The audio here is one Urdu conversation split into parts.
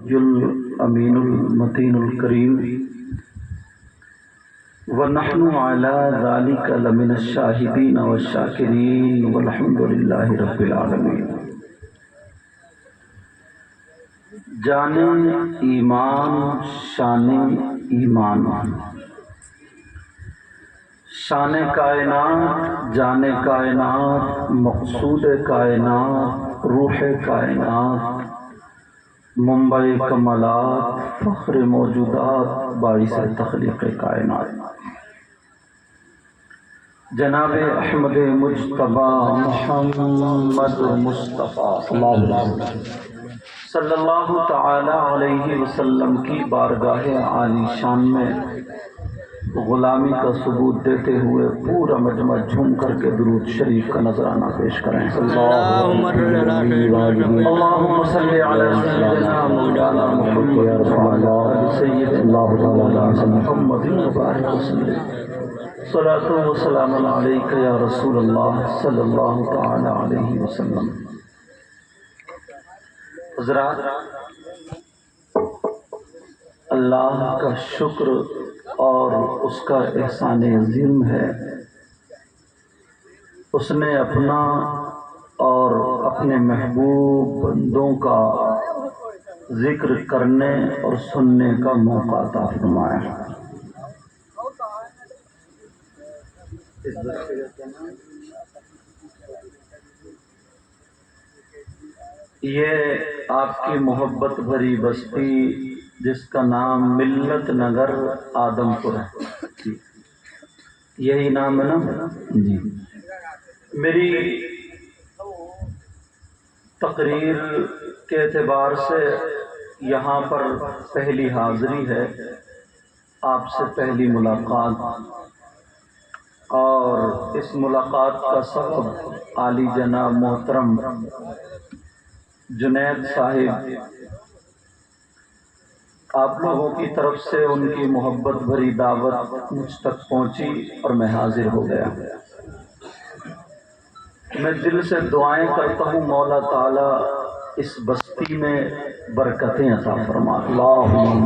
الأمين المتين الكريم ونحن على ذلك لمن الشاهدين والشاكرين والحمد لله رب العالمين۔ جان ایمان شان ایمان، شان کائنات جان کائنات مقصود کائنات روح کائنات منبع کمالات فخر موجودات باعث تخلیق کائنات جناب احمد مجتبی محمد مصطفیٰ صلی اللہ تعالی علیہ وسلم کی بارگاہ عالی شان میں غلامی کا ثبوت دیتے ہوئے پورا مجمع جھوم کر کے درود شریف کا نذرانہ پیش کریں۔ اللہم صلی علی سیدنا مولانا محمد وعلی سیدنا محمد مبارک وسلم۔ صلاۃ و سلام علیک یا رسول اللہ صلی اللہ تعالی علیہ وسلم۔ حضرات، اللہ کا شکر اور اس کا احسان عظیم ہے، اس نے اپنا اور اپنے محبوب بندوں کا ذکر کرنے اور سننے کا موقع عطا فرمایا۔ یہ آپ کی محبت بھری بستی جس کا نام ملت نگر آدم پور ہے، یہی نام ہے نا جی۔ میری تقریر کے اعتبار سے یہاں پر پہلی حاضری ہے، آپ سے پہلی ملاقات، اور اس ملاقات کا سبب عالی جناب محترم جنید صاحب، آپ لوگوں کی طرف سے ان کی محبت بھری دعوت مجھ تک پہنچی اور میں حاضر ہو گیا۔ میں دل سے دعائیں کرتا ہوں مولا تعالیٰ اس بستی میں برکتیں عطا فرما، اللہم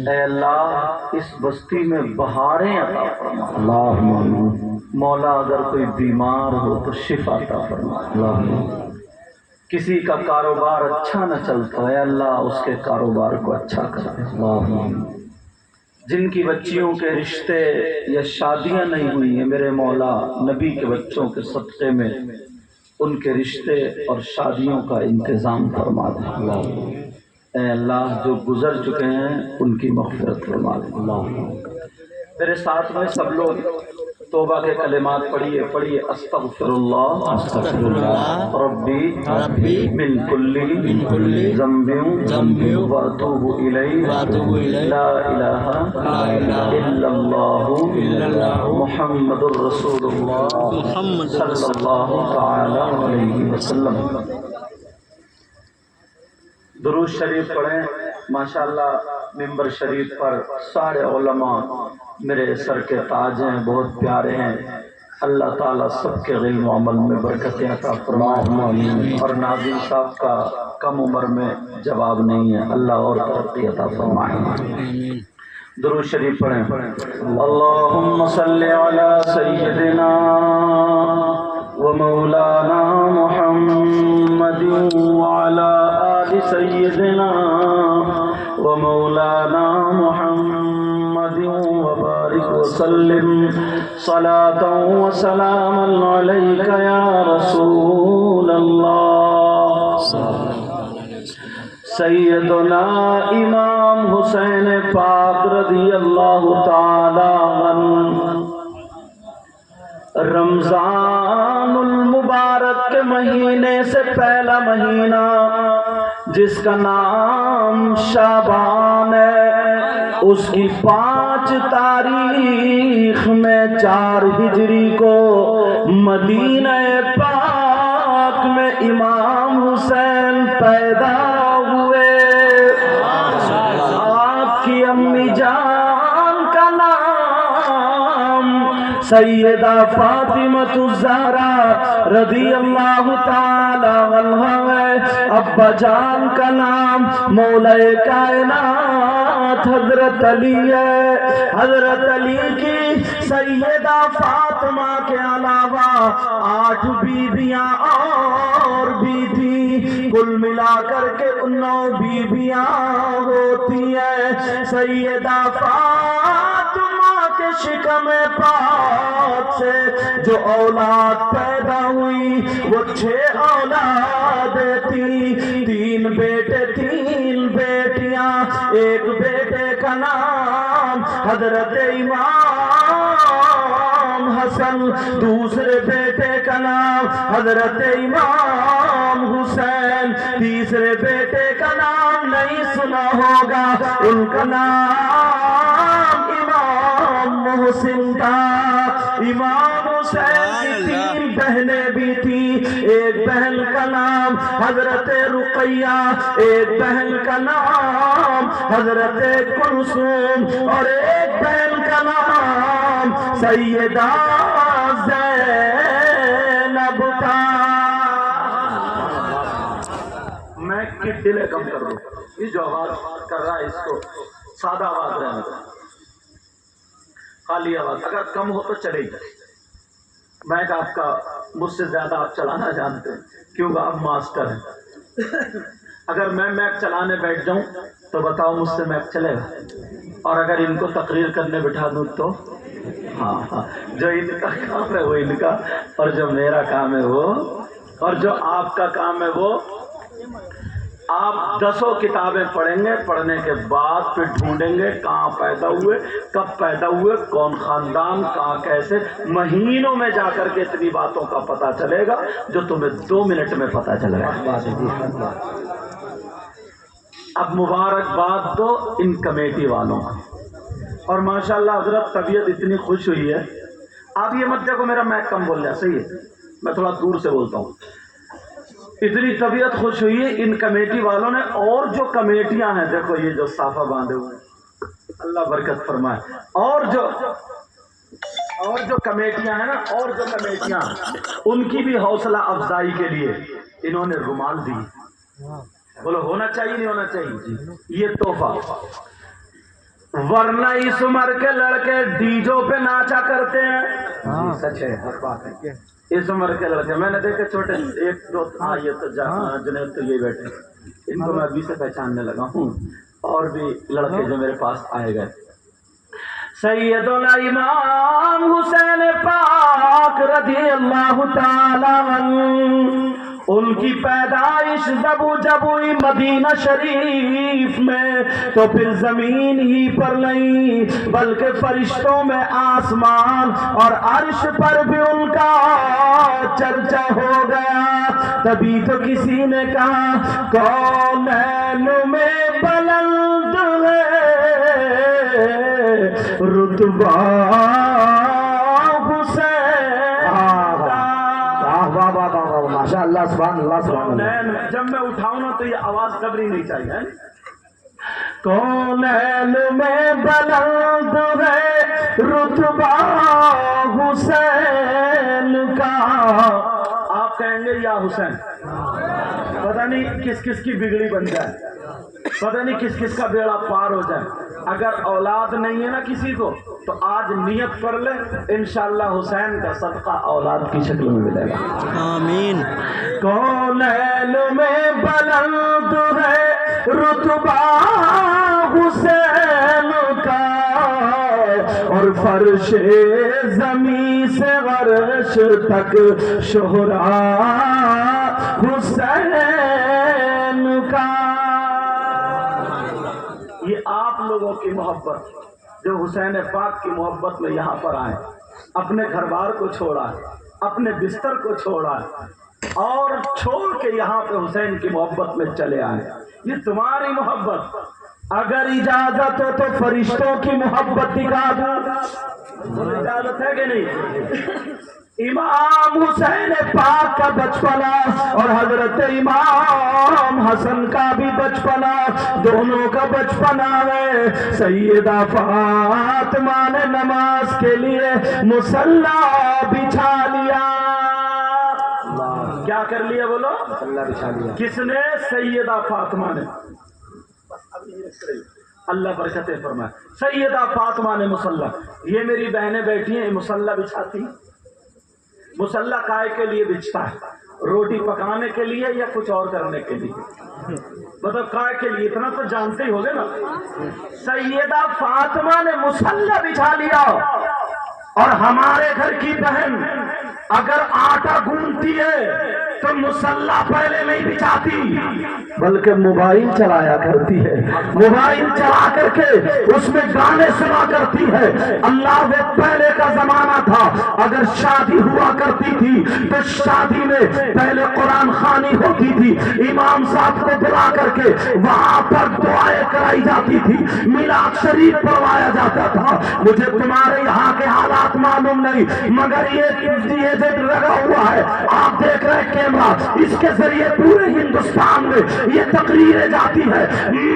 اے اللہ اس بستی میں بہاریں عطا فرما، اللہم مولا اگر کوئی بیمار ہو تو شفا عطا فرما، اللہم کسی کا کاروبار اچھا نہ چلتا ہے اللہ اس کے کاروبار کو اچھا کر دے، جن کی بچیوں کے رشتے یا شادیاں نہیں ہوئی ہیں میرے مولا نبی کے بچوں کے صدقے میں ان کے رشتے اور شادیوں کا انتظام فرما دے، اے اللہ جو گزر چکے ہیں ان کی مغفرت فرما دے۔ میرے ساتھ میں سب لوگ توبہ کے کلمات پڑھیے استغفر اللہ ربی من کل ذنب واتوب الیہ لا الہ الا اللہ محمد الرسول اللہ صلی اللہ تعالی علیہ وسلم۔ درود شریف پڑھیں۔ ماشاءاللہ ممبر شریف پر سارے علماء میرے سر کے تاج ہیں، بہت پیارے ہیں، اللہ تعالیٰ سب کے علم و عمل میں برکتیں عطا فرمائے، اور ناظم صاحب کا کم عمر میں جواب نہیں ہے، اللہ اور ترقی عطا فرمائے۔ درود شریف پڑھیں۔ اللہم صلی علی سیدنا و مولانا محمد وعلی آل سیدنا و مولانا محمد وبارک وسلم صلاة و سلاما علیک یا رسول اللہ۔ سیدنا امام حسین پاک رضی اللہ تعالی عنہ رمضان المبارک کے مہینے سے پہلا مہینہ جس کا نام شعبان ہے، اس کی 5 تاریخ میں 4 ہجری کو مدینہ پاک میں امام حسین پیدا ہوئے۔ آپ کی امی جان کا نام سیدہ فاطمہ الزہرا رضی اللہ تعالی عنہا ہے۔ ابا جان کا نام مولا کائنات حضرت علی ہے۔ حضرت علی کی سیدہ فاطمہ کے علاوہ 8 بیویاں اور بھی تھی، کل ملا کر کے 9 بیویاں ہوتی ہیں۔ سیدہ فاطمہ کے شکم پاک سے جو اولاد پیدا ہوئی وہ 6 اولاد تھی، 3 بیٹے 3 بیٹیاں، ایک بیٹے کا نام حضرت امام حسن، دوسرے بیٹے کا نام حضرت امام حسین، تیسرے بیٹے کا نام نہیں سنا ہوگا، ان کا نام امام محسن تھا۔ امام حسین کی 3 بہنیں بھی تھی، ایک بہن کا نام حضرت رقیہ، ایک بہن کا نام حضرت کلثوم، اور ایک بہن کا نام سیدہ زینب تھا۔ میں کی ڈیلے کم کر دوں، یہ جو آواز کر رہا ہے اس کو سادہ آواز رہنے دو، خالی آواز، اگر کم ہو تو چلے گی۔ مائک آپ کا مجھ سے زیادہ آپ چلانا جانتے ہیں کیونکہ آپ ماسٹر ہیں۔ اگر میں میک چلانے بیٹھ جاؤں تو بتاؤ مجھ سے میک چلے گا؟ اور اگر ان کو تقریر کرنے بٹھا دوں تو ہاں، جو ان کا کام ہے وہ ان کا، اور جو میرا کام ہے وہ، اور جو آپ کا کام ہے وہ۔ آپ 10 کتابیں پڑھیں گے، پڑھنے کے بعد پھر ڈھونڈیں گے کہاں پیدا ہوئے، کب پیدا ہوئے، کون خاندان، کہاں کیسے، مہینوں میں جا کر کے اتنی باتوں کا پتہ چلے گا جو تمہیں 2 منٹ میں پتہ چلے گا۔ اب مبارکباد تو ان کمیٹی والوں کا، اور ماشاءاللہ حضرت طبیعت اتنی خوش ہوئی ہے۔ آپ یہ مت دیکھو میرا میک کم بول رہا ہے، صحیح ہے، میں تھوڑا دور سے بولتا ہوں۔ اتنی طبیعت خوش ہوئی ہے ان کمیٹی والوں نے، اور جو کمیٹیاں ہیں دیکھو یہ جو صافہ باندھے ہوئے ہیں، اللہ برکت فرمائے، اور جو کمیٹیاں ہیں نا، اور جو کمیٹیاں ان کی بھی حوصلہ افزائی کے لیے انہوں نے رومال دی۔ بولو ہونا چاہیے نہیں ہونا چاہیے؟ یہ تحفہ، ورنہ اس عمر کے لڑکے ڈیجوں پہ ناچا کرتے ہیں۔ سچ ہے، ہر بات ہے۔ اس عمر کے لڑکے میں نے دیکھے چھوٹے 1-2، ہاں یہ تو جنید تو یہ بیٹھے، ان کو میں ابھی سے پہچاننے لگا ہوں، اور بھی لڑکے جو میرے پاس آئے گئے۔ سیدنا امام حسین پاک رضی اللہ تعالی عنہ، ان کی پیدائش جب ہوئی مدینہ شریف میں تو پھر زمین ہی پر نہیں بلکہ فرشتوں میں آسمان اور عرش پر بھی ان کا چرچا ہو گیا۔ تبھی تو کسی نے کہا کونین میں بلند ہے رتبہ ماشاء اللہ، سبحان اللہ، سبحان اللہ۔ جب میں اٹھاؤں نا تو یہ آواز دبنی نہیں چاہیے۔ کونین میں بلند ہے رتبہ حسین کا، آپ کہیں گے یا حسین، پتہ نہیں کس کس کی بگڑی بن جائے، پتہ نہیں کس کس کا بیڑا پار ہو جائے۔ اگر اولاد نہیں ہے نا کسی کو تو آج نیت کر لے، انشاءاللہ حسین کا صدقہ اولاد کی شکل میں ملے گا۔ آمین۔ کونین میں بلند ہے رتبہ حسین کا، اور فرش زمین سے عرش تک شہرا حسین کا۔ یہ آپ لوگوں کی محبت جو حسین پاک کی محبت میں یہاں پر آئے، اپنے گھر بار کو چھوڑا، اپنے بستر کو چھوڑا اور چھوڑ کے یہاں پہ حسین کی محبت میں چلے آئے، یہ تمہاری محبت، اگر اجازت ہو تو فرشتوں کی محبت دکھا دوں، اجازت ہے کہ نہیں؟ امام حسین پاک کا بچپنا اور حضرت امام حسن کا بھی بچپنا، دونوں کا بچپنا ہے۔ سیدہ فاطمہ نے نماز کے لیے مصلی بچھا لیا۔ کیا کر لیا بولو؟ مصلی بچھا لیا۔ کس نے؟ سیدہ فاطمہ نے۔ اللہ برکتیں فرمائے۔ سیدہ فاطمہ نے مصلی، یہ میری بہنیں بیٹھی ہیں، مصلی بچھاتی۔ مصلی کائے کے لیے بچتا ہے؟ روٹی پکانے کے لیے یا کچھ اور کرنے کے لیے؟ مطلب کائے کے لیے، اتنا تو جانتے ہی ہوگے نا۔ سیدہ فاطمہ نے مصلی بچھا لیا۔ اور ہمارے گھر کی بہن اگر آٹا گوندتی ہے تو مصلی پہلے نہیں بچھاتی، بلکہ موبائل چلایا کرتی ہے، موبائل چلا کر کے اس میں گانے سنا کرتی ہے۔ اللہ وہ پہلے کا زمانہ تھا، اگر شادی ہوا کرتی تھی تو شادی میں پہلے قرآن خوانی ہوتی تھی، امام صاحب کو بلا کر کے وہاں پر دعائیں کرائی جاتی تھی، میلاد شریف پڑھوایا جاتا تھا۔ مجھے تمہارے یہاں کے حالات معلوم نہیں، مگر یہ جو لگا ہوا ہے آپ دیکھ رہے ہیں کیمرہ، اس کے ذریعے پورے ہندوستان میں یہ تقریریں جاتی ہے۔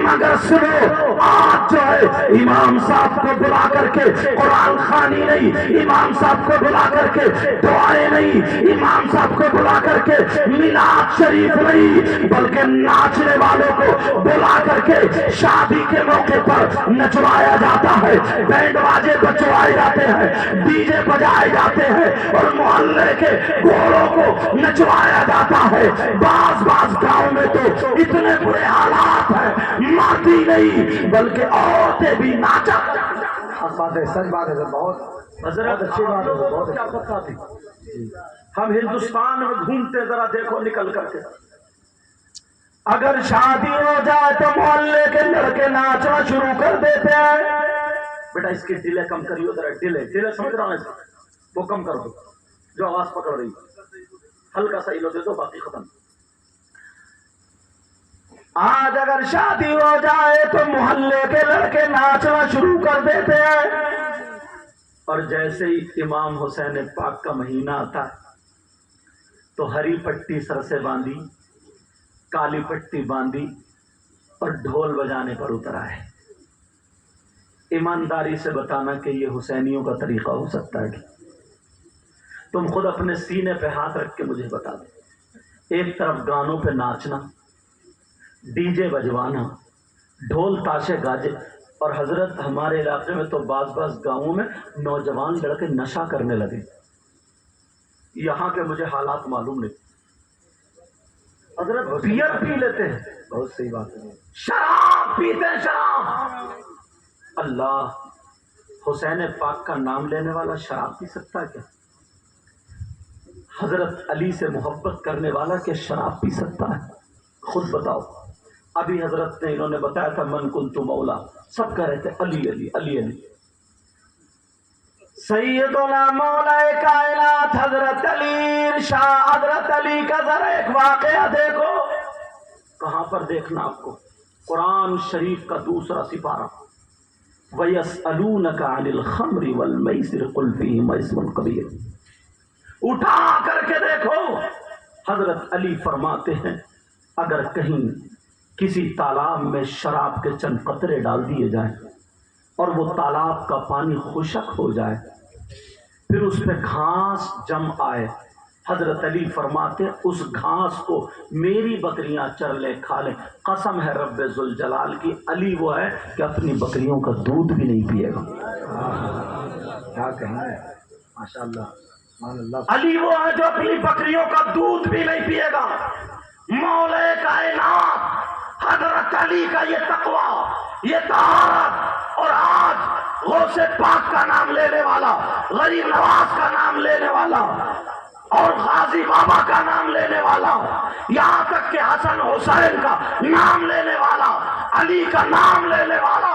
مگر سنو، آج جو ہے امام صاحب کو بلا کر کے قرآن خوانی نہیں، امام صاحب کو بلا کر کے دعائیں نہیں، امام صاحب کو بلا کر کے میلاد شریف نہیں، بلکہ ناچنے والوں کو بلا کر کے شادی کے موقع پر نچوایا جاتا ہے، بینڈ باجے بجوائے جاتے ہیں، ڈی جے بجائے جاتے ہیں، اور محلے کے گھوڑوں کو نچوایا جاتا ہے۔ بعض گاؤں میں تو اتنے برے حالات ہیں، ماتی نہیں بلکہ عورتیں بھی ناچا۔ بات ہے، سچ بات ہے، بہت حضرت اچھی بات ہے، بہت کیا پتہ تھی۔ ہم ہندوستان میں گھومتے، ذرا دیکھو نکل کر کے، اگر شادی ہو جائے تو محلے کے لڑکے ناچنا شروع کر دیتے ہیں۔ بیٹا اس کی ڈیلے کم کریو، ذرا ڈیلے سمجھ رہا ہوں، وہ کم کر دو جو آواز پکڑ رہی، ہلکا سا ہلو دے دو، باقی ختم۔ آج اگر شادی ہو جائے تو محلے کے لڑکے ناچنا شروع کر دیتے ہیں، اور جیسے ہی امام حسین پاک کا مہینہ آتا تو ہری پٹی سر سے باندھی، کالی پٹی باندھی اور ڈھول بجانے پر اتر آئے۔ ایمانداری سے بتانا کہ یہ حسینیوں کا طریقہ ہو سکتا ہے کہ تم خود اپنے سینے پہ ہاتھ رکھ کے مجھے بتا دو۔ ایک طرف گانوں پہ ناچنا، ڈی جے بجوانا، ڈھول تاشے گاجے، اور حضرت ہمارے علاقے میں تو بعض گاؤں میں نوجوان لڑکے نشہ کرنے لگے۔ یہاں کے مجھے حالات معلوم نہیں، حضرت بیئر پی لیتے ہیں، بہت صحیح بات ہے، شراب پیتے ہیں، شراب۔ اللہ، حسین پاک کا نام لینے والا شراب پی سکتا ہے کیا؟ حضرت علی سے محبت کرنے والا کیا شراب پی سکتا ہے؟ خود بتاؤ۔ ابھی حضرت نے انہوں نے بتایا تھا من کنت مولا، سب کہہ رہے تھے علی علی علی علی۔ سیدنا مولا کائنات حضرت علی شاہ، حضرت علی کا ذرا ایک واقعہ دیکھو۔ کہاں پر دیکھنا آپ کو؟ قرآن شریف کا دوسرا سپارہ، وَيَسْأَلُونَكَ عَنِ الْخَمْرِ وَالْمَيْسِرِ قُلْ فِيهِمَا اسْمٌ كَبِيرٌ۔ اٹھا کر کے دیکھو، حضرت علی فرماتے ہیں اگر کہیں کسی تالاب میں شراب کے چند قطرے ڈال دیے جائیں اور وہ تالاب کا پانی خشک ہو جائے، پھر اس پہ گھاس جم آئے، حضرت علی فرماتے اس گھاس کو میری بکریاں چر لے کھا لیں، قسم ہے رب ذوالجلال کی، علی وہ ہے کہ اپنی بکریوں کا دودھ بھی نہیں پیے گا۔ کیا کہنا ہے، ماشاء اللہ، علی وہ ہے جو اپنی بکریوں کا دودھ بھی نہیں پیے گا۔ مولا کائنات حضرت علی کا یہ تقوی، یہ طہارت، اور آج غوث پاک کا نام لینے والا، غریب نواز کا نام لینے والا، اور غازی بابا کا نام لینے والا، یہاں تک کہ حسن حسین کا نام لینے والا، علی کا نام لینے والا،